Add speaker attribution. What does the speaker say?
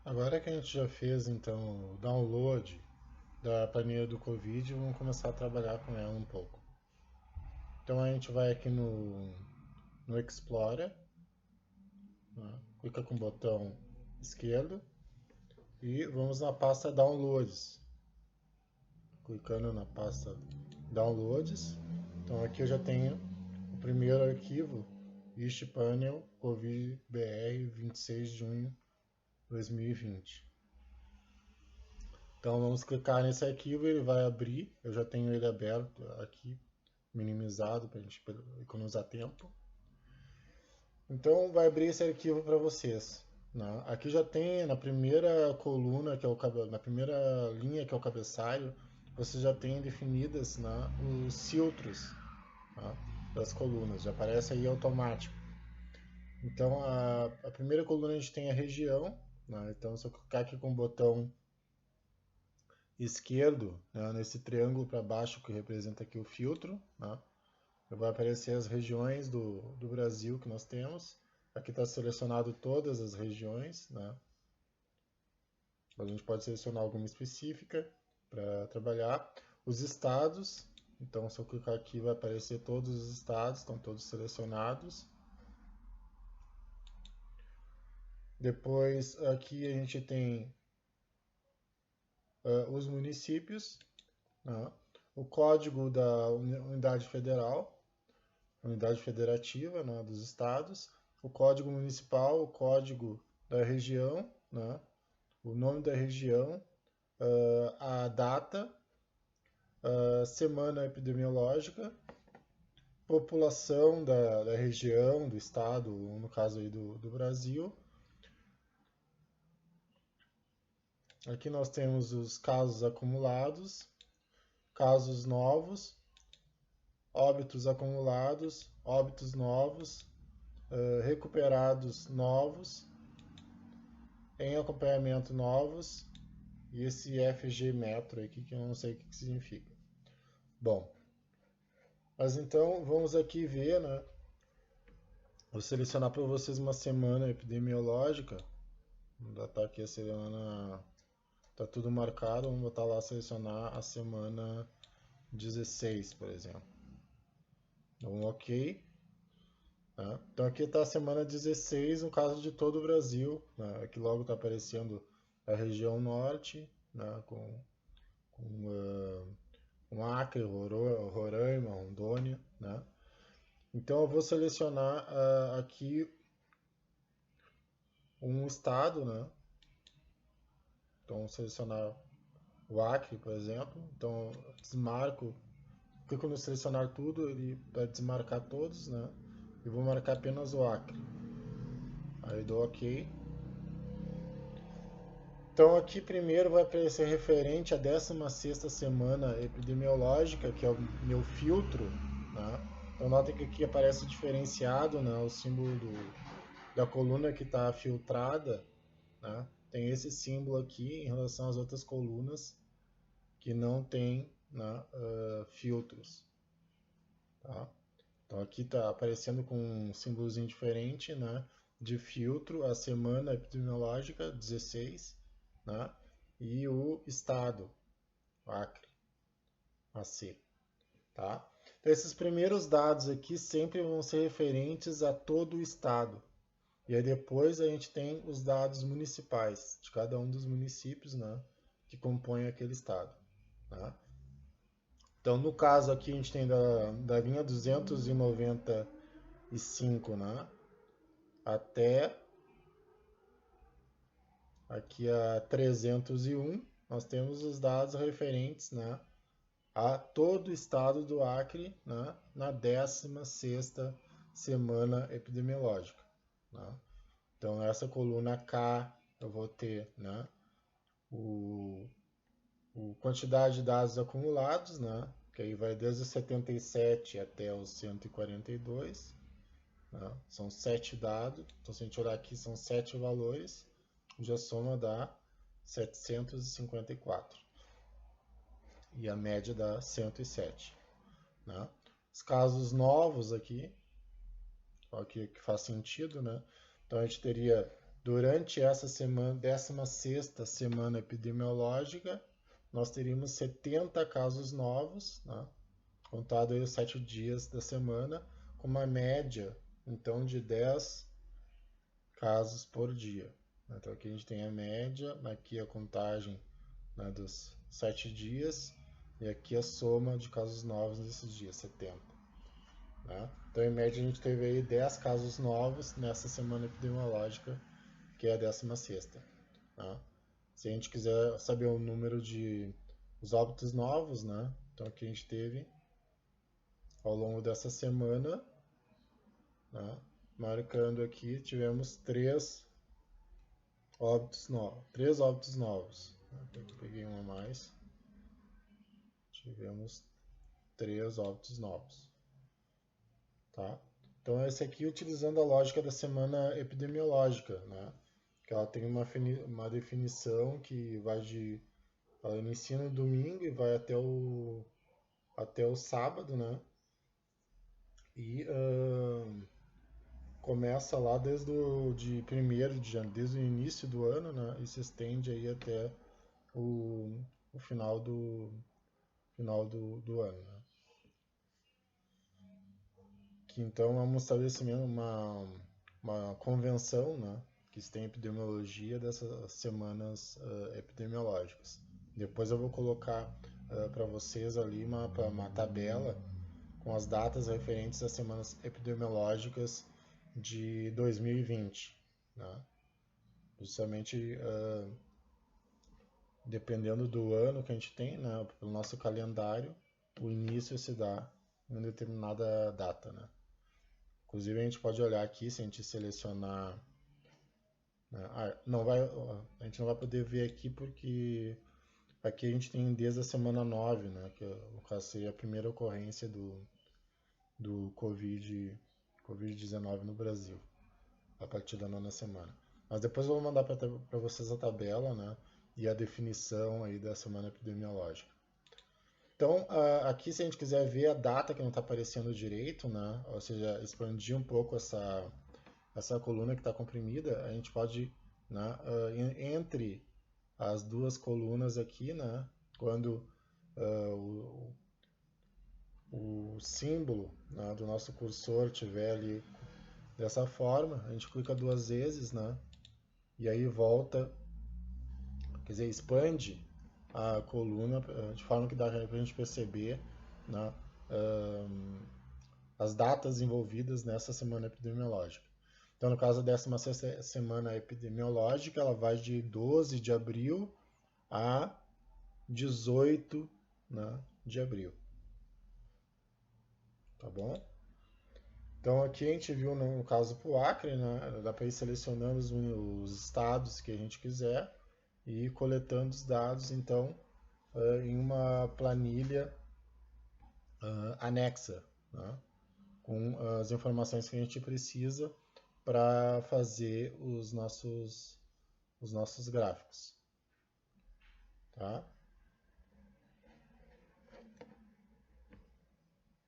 Speaker 1: Agora que a gente já fez então o download da planilha do Covid, vamos começar a trabalhar com ela um pouco. Então a gente vai aqui no Explorer, né? Clica com o botão esquerdo e vamos na pasta Downloads. Clicando na pasta Downloads, então aqui eu já tenho o primeiro arquivo, Panel Covid BR 26 de junho de 2020. Então vamos clicar nesse arquivo, ele vai abrir. Eu já tenho ele aberto aqui, minimizado para a gente economizar tempo. Então vai abrir esse arquivo para vocês. Né? Aqui já tem na primeira coluna, que é na primeira linha, que é o cabeçalho, você já tem definidas, né, os filtros, né, das colunas. Já aparece aí automático. Então a primeira coluna a gente tem a região. Né? Então se eu clicar aqui com o botão esquerdo, né, nesse triângulo para baixo que representa aqui o filtro, né, vai aparecer as regiões do Brasil que nós temos. Aqui está selecionado todas as regiões, né? A gente pode selecionar alguma específica para trabalhar. Os estados, então se eu clicar aqui vai aparecer todos os estados, estão todos selecionados. Depois aqui a gente tem os municípios, né? O código da unidade federal, unidade federativa, né, dos estados, o código municipal, o código da região, né, o nome da região, a data, a semana epidemiológica, população da região, do estado, no caso aí do Brasil. Aqui nós temos os casos acumulados, casos novos, óbitos acumulados, óbitos novos, recuperados novos, em acompanhamento novos, e esse FG metro aqui que eu não sei o que significa. Bom, mas então vamos aqui ver, né? Vou selecionar para vocês uma semana epidemiológica. Já está aqui a semana, está tudo marcado. Vamos botar lá selecionar a semana 16, por exemplo. Um OK. Né? Então aqui está a semana 16, no caso de todo o Brasil. Né? Aqui logo está aparecendo a região norte, né? com Acre, Roraima, Rondônia. Né? Então eu vou selecionar aqui um estado, né? Então vou selecionar o Acre, por exemplo. Então desmarco, clico no selecionar tudo, ele vai desmarcar todos, né? E vou marcar apenas o Acre. Aí dou OK. Então aqui primeiro vai aparecer referente à 16ª semana epidemiológica, que é o meu filtro, né? Então notem que aqui aparece diferenciado, né, o símbolo da coluna que está filtrada, né? Tem esse símbolo aqui em relação às outras colunas que não tem, né, filtros. Tá? Então aqui está aparecendo com um símbolozinho diferente, né, de filtro, a semana epidemiológica 16, né, e o estado, Acre, AC. Tá? Então esses primeiros dados aqui sempre vão ser referentes a todo o estado. E aí depois a gente tem os dados municipais de cada um dos municípios, né, que compõem aquele estado. Né? Então no caso aqui a gente tem da linha 295, né, até aqui a 301, nós temos os dados referentes, né, a todo o estado do Acre, né, na 16ª semana epidemiológica. Né? Então, nessa coluna K, eu vou ter, né, o quantidade de dados acumulados, né, que aí vai desde os 77 até os 142. Né? São 7 dados. Então, se a gente olhar aqui, são 7 valores. Já soma dá 754. E a média dá 107. Né? Os casos novos aqui, que faz sentido, né? Então a gente teria Durante essa semana, 16ª semana epidemiológica, nós teríamos 70 casos novos, né? Contado aí os 7 dias da semana, com uma média, então, de 10 casos por dia. Então aqui a gente tem a média, aqui a contagem, né, dos 7 dias, e aqui a soma de casos novos nesses dias, 70. Né? Então, em média, a gente teve aí 10 casos novos nessa semana epidemiológica, que é a 16ª. Né? Se a gente quiser saber o número de os óbitos novos, né? Então aqui a gente teve, ao longo dessa semana, né? Marcando aqui, tivemos 3 óbitos novos. Aqui peguei um a mais. Tivemos 3 óbitos novos. Tá? Então, esse aqui utilizando a lógica da semana epidemiológica, né? Que ela tem uma definição que vai de... Ela inicia no domingo e vai até o sábado, né? E começa lá desde o início do ano, né? E se estende aí até o final do ano, né? Que então é um estabelecimento, uma convenção, né? Que tem epidemiologia dessas semanas epidemiológicas. Depois eu vou colocar para vocês ali uma tabela com as datas referentes às semanas epidemiológicas de 2020. Né? Justamente dependendo do ano que a gente tem, né, pelo nosso calendário, o início se dá em uma determinada data. Né? Inclusive a gente pode olhar aqui, se a gente selecionar... a gente não vai poder ver aqui porque aqui a gente tem desde a semana 9, né, que no caso seria a primeira ocorrência do Covid-19 no Brasil, a partir da 9ª semana. Mas depois eu vou mandar para vocês a tabela, né, e a definição aí da semana epidemiológica. Então, aqui se a gente quiser ver a data que não está aparecendo direito, né, ou seja, expandir um pouco essa coluna que está comprimida, a gente pode, né, entre as duas colunas aqui, né, quando o símbolo, né, do nosso cursor estiver ali dessa forma, a gente clica 2 vezes, né, e aí volta, quer dizer, expande a coluna de forma que dá para a gente perceber, né, as datas envolvidas nessa semana epidemiológica. Então, no caso da 16ª semana epidemiológica, ela vai de 12 de abril a 18, né, de abril. Tá bom? Então, aqui a gente viu, no caso para o Acre, né, dá para ir selecionando os estados que a gente quiser e ir coletando os dados, então, em uma planilha anexa, né, com as informações que a gente precisa para fazer os nossos gráficos. Tá?